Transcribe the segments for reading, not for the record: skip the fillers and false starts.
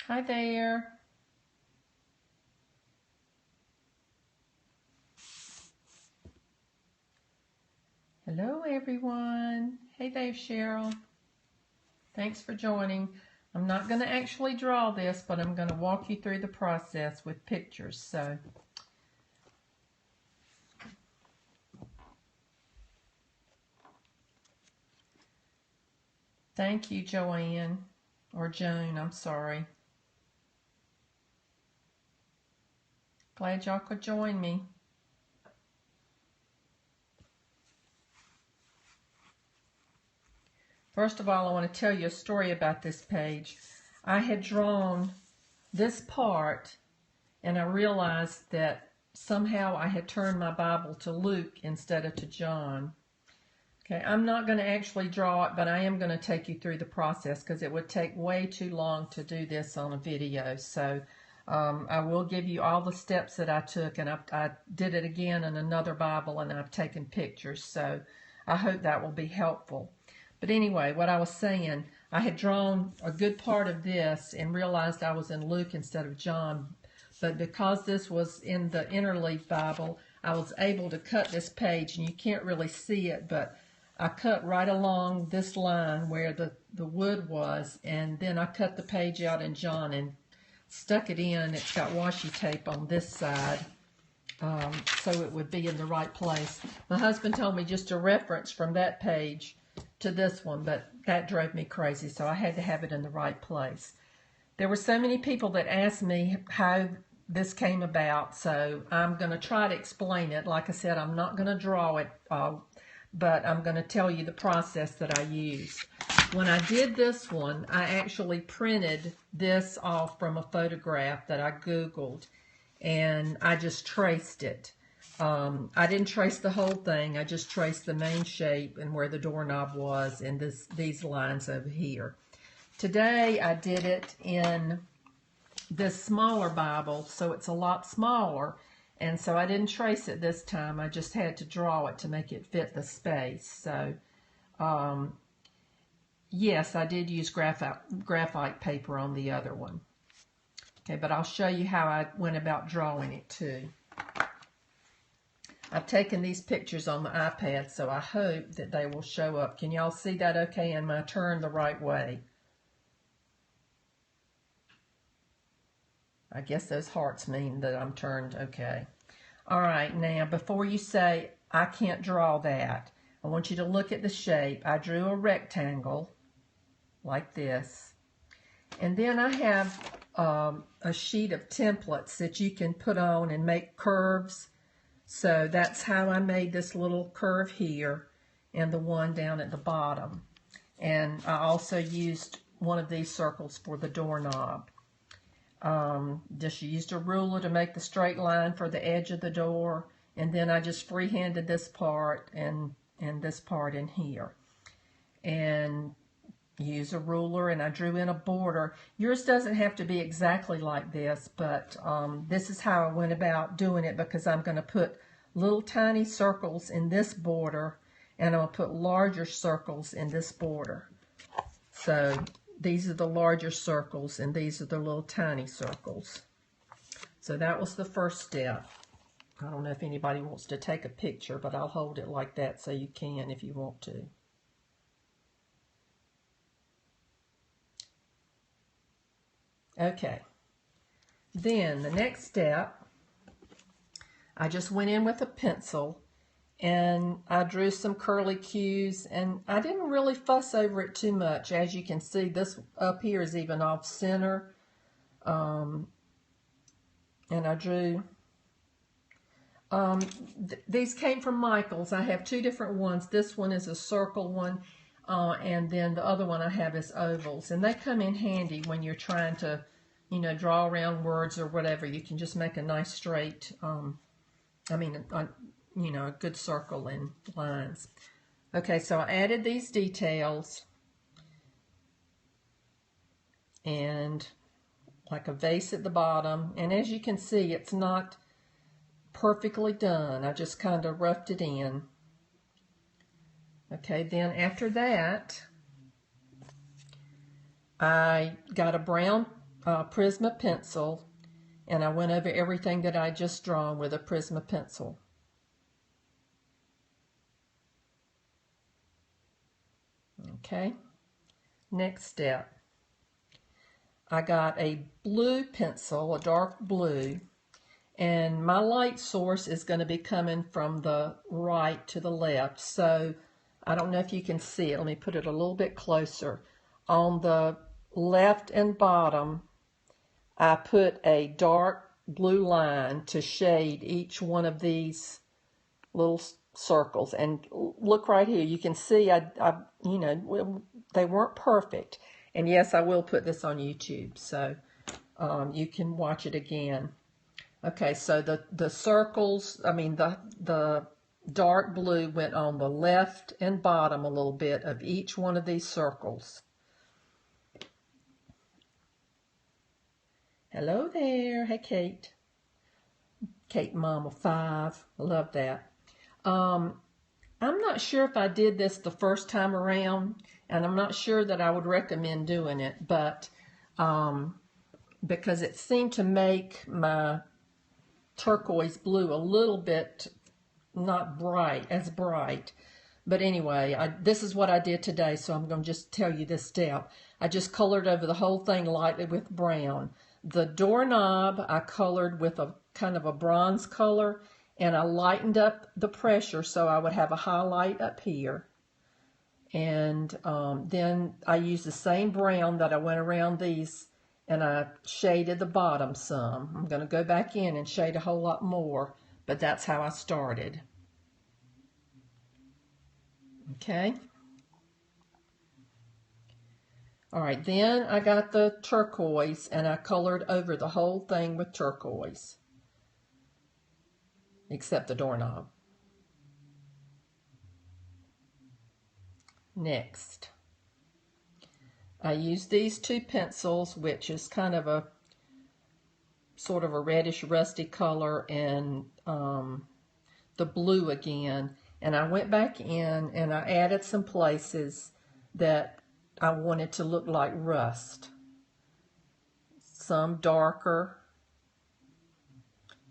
Hi there. Hello everyone. Hey there, Cheryl. Thanks for joining. I'm not going to actually draw this, but I'm going to walk you through the process with pictures. So thank you, Joanne, or Joan, I'm sorry. Glad y'all could join me. First of all, I want to tell you a story about this page. I had drawn this part and I realized that somehow I had turned my Bible to Luke instead of to John. Okay, I'm not going to actually draw it, but I am going to take you through the process because it would take way too long to do this on a video. So I will give you all the steps that I took, and I did it again in another Bible, and I've taken pictures. So I hope that will be helpful. But anyway, what I was saying, I had drawn a good part of this and realized I was in Luke instead of John. But because this was in the Interleaf Bible, I was able to cut this page, and you can't really see it, but I cut right along this line where the wood was, and then I cut the page out in John and stuck it in. It's got washi tape on this side, so it would be in the right place. My husband told me just to reference from that page to this one, but that drove me crazy, so I had to have it in the right place. There were so many people that asked me how this came about, so I'm going to try to explain it. Like I said, I'm not going to draw it, but I'm going to tell you the process that I used. When I did this one, I actually printed this off from a photograph that I Googled, and I just traced it. I didn't trace the whole thing. I just traced the main shape and where the doorknob was and these lines over here. Today I did it in this smaller Bible, so it's a lot smaller, and so I didn't trace it this time. I just had to draw it to make it fit the space. So yes, I did use graphite paper on the other one. Okay, but I'll show you how I went about drawing it too. I've taken these pictures on the iPad, so I hope that they will show up. Can y'all see that okay? Am I turned the right way? I guess those hearts mean that I'm turned okay. All right, now before you say, I can't draw that, I want you to look at the shape. I drew a rectangle like this. And then I have a sheet of templates that you can put on and make curves. So that's how I made this little curve here and the one down at the bottom. And I also used one of these circles for the doorknob. Just used a ruler to make the straight line for the edge of the door, and then I just freehanded this part and this part in here. And use a ruler, and I drew in a border. Yours doesn't have to be exactly like this, but this is how I went about doing it, because I'm going to put little tiny circles in this border, and I'll put larger circles in this border. So these are the larger circles, and these are the little tiny circles. So that was the first step. I don't know if anybody wants to take a picture, but I'll hold it like that so you can if you want to. Okay, then the next step, I just went in with a pencil and I drew some curly cues, and I didn't really fuss over it too much. As you can see, this up here is even off center, and I drew, these came from Michael's. I have two different ones. This one is a circle one, and then the other one I have is ovals, and they come in handy when you're trying to, you know, draw around words or whatever. You can just make a nice straight, you know, a good circle in lines. Okay, so I added these details and like a vase at the bottom, and as you can see, it's not perfectly done. I just kind of roughed it in. Okay, then after that, I got a brown Prisma pencil, and I went over everything that I just drawn with a Prisma pencil. Okay, next step. I got a blue pencil, a dark blue, and my light source is going to be coming from the right to the left. So I don't know if you can see it. Let me put it a little bit closer. On the left and bottom, I put a dark blue line to shade each one of these little circles. And look right here. You can see you know, they weren't perfect. And yes, I will put this on YouTube, so you can watch it again. Okay, so the circles, I mean the dark blue went on the left and bottom a little bit of each one of these circles. Hello there. Hey, Kate. Kate Mama 5. I love that. I'm not sure if I did this the first time around, and I'm not sure that I would recommend doing it, but because it seemed to make my turquoise blue a little bit not as bright. But anyway, this is what I did today, so I'm going to just tell you this step. I just colored over the whole thing lightly with brown. The doorknob I colored with a kind of a bronze color, and I lightened up the pressure so I would have a highlight up here. And then I used the same brown that I went around these, and I shaded the bottom some. I'm going to go back in and shade a whole lot more, but that's how I started. Okay. All right, then I got the turquoise, and I colored over the whole thing with turquoise, except the doorknob. Next, I used these two pencils, which is kind of a sort of a reddish rusty color, and the blue again, and I went back in and I added some places that I wanted to look like rust, some darker,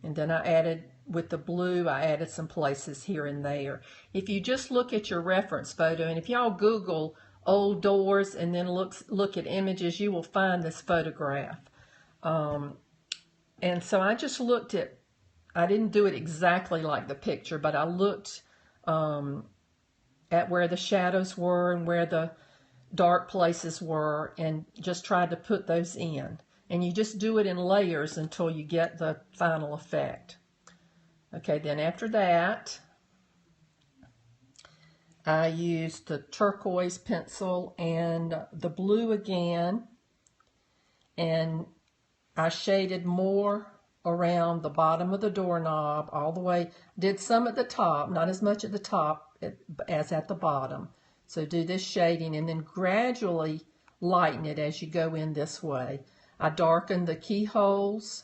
and then I added with the blue, I added some places here and there. If you just look at your reference photo, and if y'all Google old doors and then look at images, you will find this photograph. And so I just looked at, I didn't do it exactly like the picture, but I looked at where the shadows were and where the dark places were, and just tried to put those in. And you just do it in layers until you get the final effect. Okay, then after that, I used the turquoise pencil and the blue again, and I shaded more around the bottom of the doorknob all the way. Did some at the top, not as much at the top as at the bottom. So do this shading and then gradually lighten it as you go in this way. I darkened the keyholes,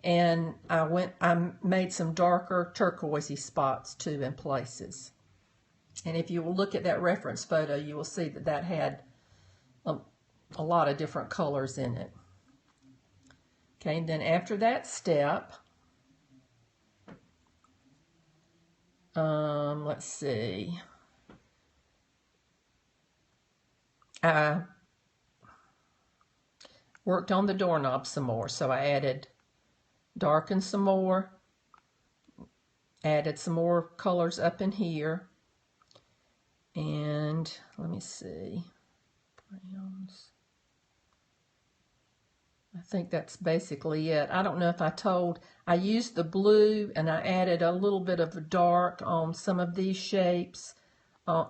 and I made some darker turquoisey spots too in places. And if you will look at that reference photo, you will see that that had a lot of different colors in it. Okay, and then after that step, let's see. I worked on the doorknob some more, so I darkened some more, added some more colors up in here, and let me see, browns. I think that's basically it. I don't know if I used the blue and I added a little bit of dark on some of these shapes,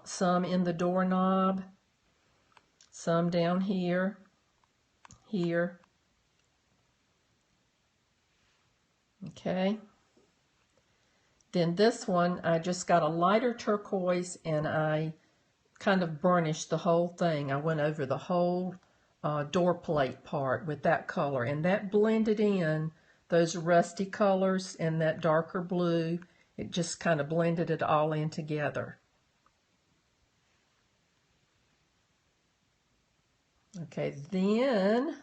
some in the doorknob, some down here, here. Okay. Then this one, I just got a lighter turquoise and I kind of burnished the whole thing. I went over the whole door plate part with that color, and that blended in those rusty colors and that darker blue. It just kind of blended it all in together. Okay, then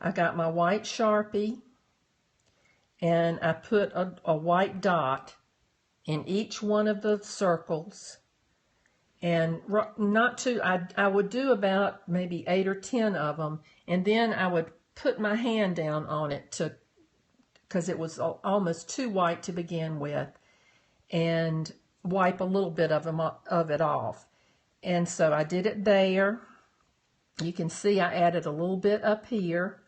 I got my white Sharpie and I put a white dot in each one of the circles. And not too, I would do about maybe 8 or 10 of them, and then I would put my hand down on it because it was almost too white to begin with, and wipe a little bit of it off. And so I did it there. You can see I added a little bit up here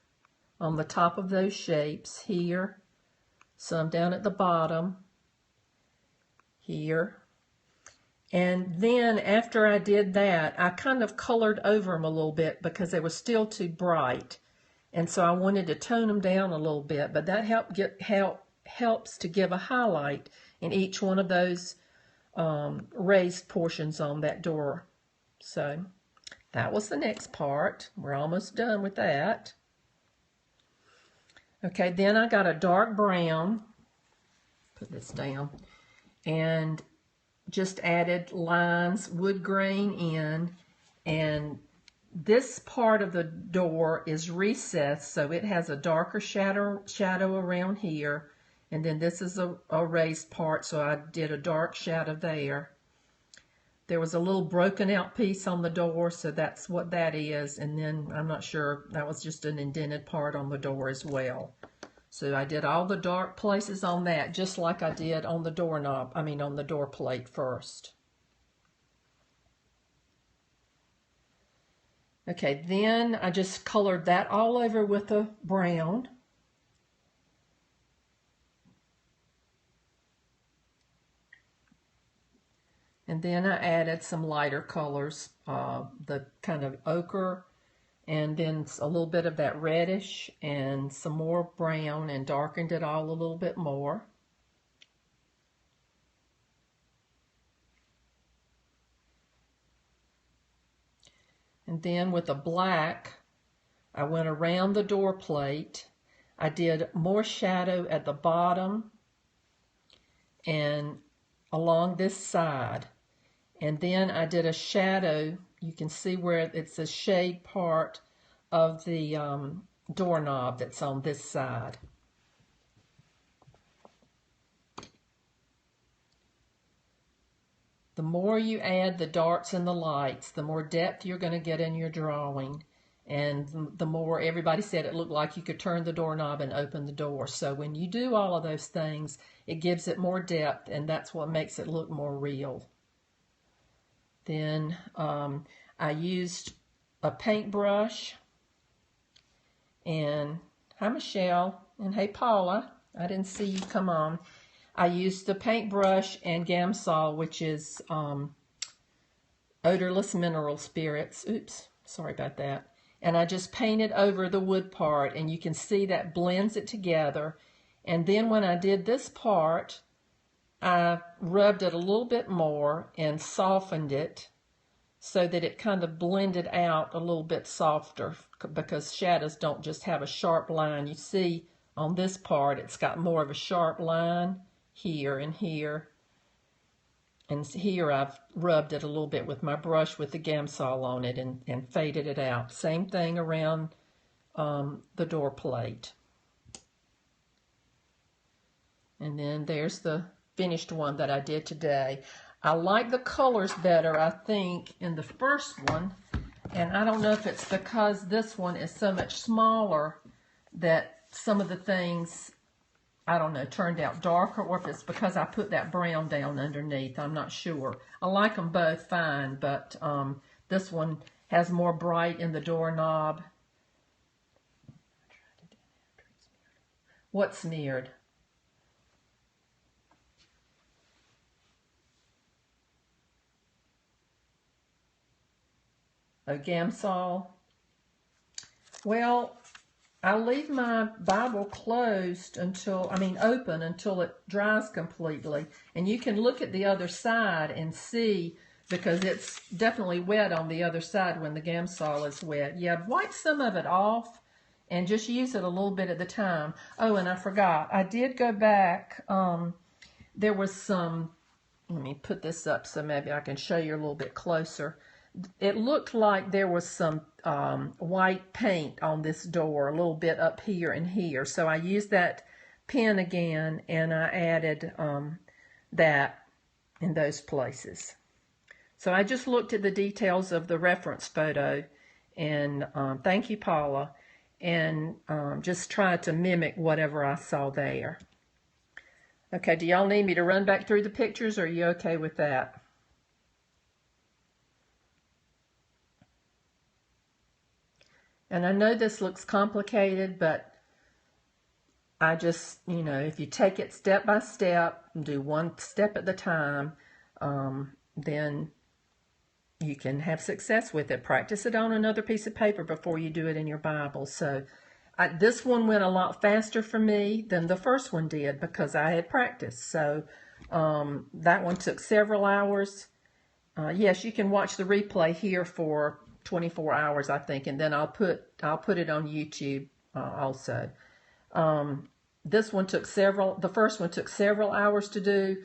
on the top of those shapes here, some down at the bottom here. And then after I did that, I kind of colored over them a little bit because they were still too bright. And so I wanted to tone them down a little bit, but that helps to give a highlight in each one of those raised portions on that door. So that was the next part. We're almost done with that. Okay, then I got a dark brown, put this down, and just added lines, wood grain in, and this part of the door is recessed, so it has a darker shadow around here, and then this is a raised part, so I did a dark shadow there. There was a little broken out piece on the door, so that's what that is, and then I'm not sure, that was just an indented part on the door as well. So I did all the dark places on that, just like I did on the doorknob, on the door plate first. Okay, then I just colored that all over with a brown. And then I added some lighter colors, the kind of ochre, and then a little bit of that reddish and some more brown, and darkened it all a little bit more. And then with the black, I went around the door plate. I did more shadow at the bottom and along this side. And then I did a shadow. You can see where it's a shade part of the doorknob that's on this side. The more you add the darks and the lights, the more depth you're going to get in your drawing. And the more, everybody said it looked like you could turn the doorknob and open the door. So when you do all of those things, it gives it more depth, and that's what makes it look more real. Then I used a paintbrush, and hi Michelle, and hey Paula, I didn't see you come on. I used the paintbrush and Gamsol, which is odorless mineral spirits. Oops, sorry about that. And I just painted over the wood part, and you can see that blends it together. And then when I did this part, I rubbed it a little bit more and softened it so that it kind of blended out a little bit softer, because shadows don't just have a sharp line. You see on this part, it's got more of a sharp line here and here. And here I've rubbed it a little bit with my brush with the Gamsol on it and faded it out. Same thing around the door plate. And then there's the finished one that I did today. I like the colors better, I think, in the first one. And I don't know if it's because this one is so much smaller that some of the things, I don't know, turned out darker, or if it's because I put that brown down underneath. I'm not sure. I like them both fine, but this one has more bright in the doorknob. What smeared? A Gamsol. Well, I leave my Bible closed until, open until it dries completely. And you can look at the other side and see, because it's definitely wet on the other side when the Gamsol is wet. Yeah, wipe some of it off and just use it a little bit at a time. Oh, and I forgot. I did go back. There was some, let me put this up so maybe I can show you a little bit closer. it looked like there was some white paint on this door, a little bit up here and here. So I used that pen again, and I added that in those places. So I just looked at the details of the reference photo, and thank you, Paula, and just tried to mimic whatever I saw there. Okay, do y'all need me to run back through the pictures, or are you okay with that? And I know this looks complicated, but I just, if you take it step by step, do one step at a time, then you can have success with it. Practice it on another piece of paper before you do it in your Bible. So this one went a lot faster for me than the first one did because I had practiced. So that one took several hours. Yes, you can watch the replay here for 24 hours, I think, and then I'll put it on YouTube also. This one took the first one took several hours to do.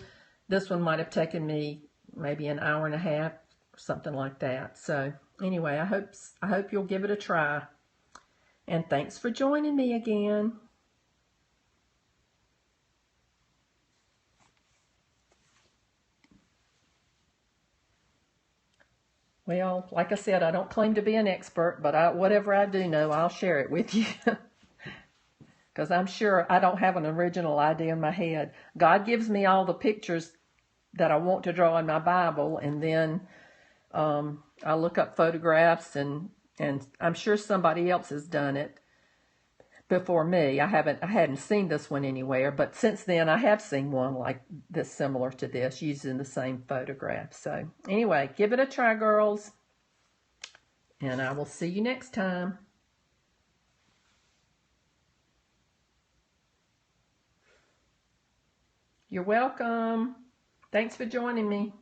This one might have taken me maybe an hour and a half, something like that. So anyway, I hope you'll give it a try. And thanks for joining me again. Well, like I said, I don't claim to be an expert, but whatever I do know, I'll share it with you. Because I'm sure I don't have an original idea in my head. God gives me all the pictures that I want to draw in my Bible, and then I look up photographs, and I'm sure somebody else has done it before me. I hadn't seen this one anywhere, but since then I have seen one like this, similar to this, using the same photograph. So anyway, give it a try, girls, and I will see you next time. You're welcome. Thanks for joining me.